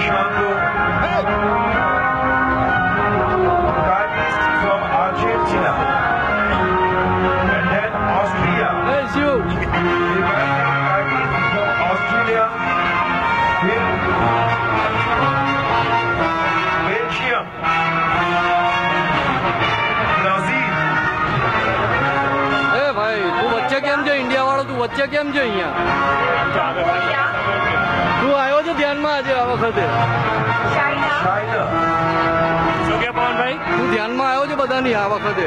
Deschamps, Cartist from Argentina, and then Austria. Hey, you. Cartist from Australia, Belgium, Brazil. એ ભાઈ તું વચ્ચે કેમ છે ઇન્ડિયા વાળો તું વચ્ચે કેમ છે અહીંયા તું આવ્યો છે ધ્યાનમાં આજે આ વખતે China, શું કે પવનભાઈ તું ધ્યાનમાં આવ્યો છે બધાની આ વખતે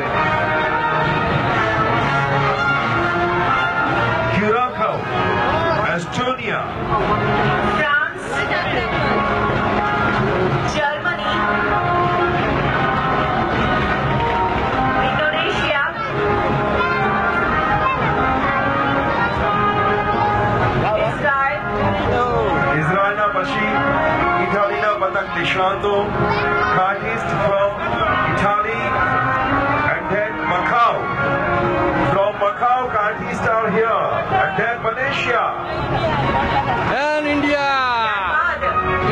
Curacao, Estonia, France, Germany, Indonesia, Israel, Israelના પછી ઇટાલીના પતંગ નિષ્ણાતો, Cartist from Italy, and then Macau. From Macau, Cartists are here, and then Malaysia. And India બાદ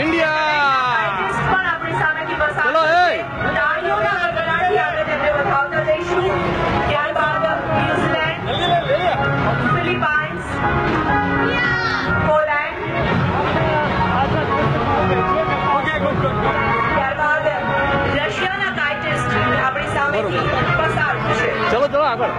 ઇન્ડિયા આર્ટિસ્ટ પણ આપણી સામેથી પસાર ચલો, થશે. એ. તાળીઓના ગગડાથી આપણે તેમને વધાવતા જઈશું. ત્યારબાદ ન્યૂઝીલેન્ડ, ફિલિપાઇન્સ, પોલેન્ડ, ત્યારબાદ રશિયાના કાઇટિસ્ટ આપણી સામેથી પસાર થશે. ચલો ચલો આગળ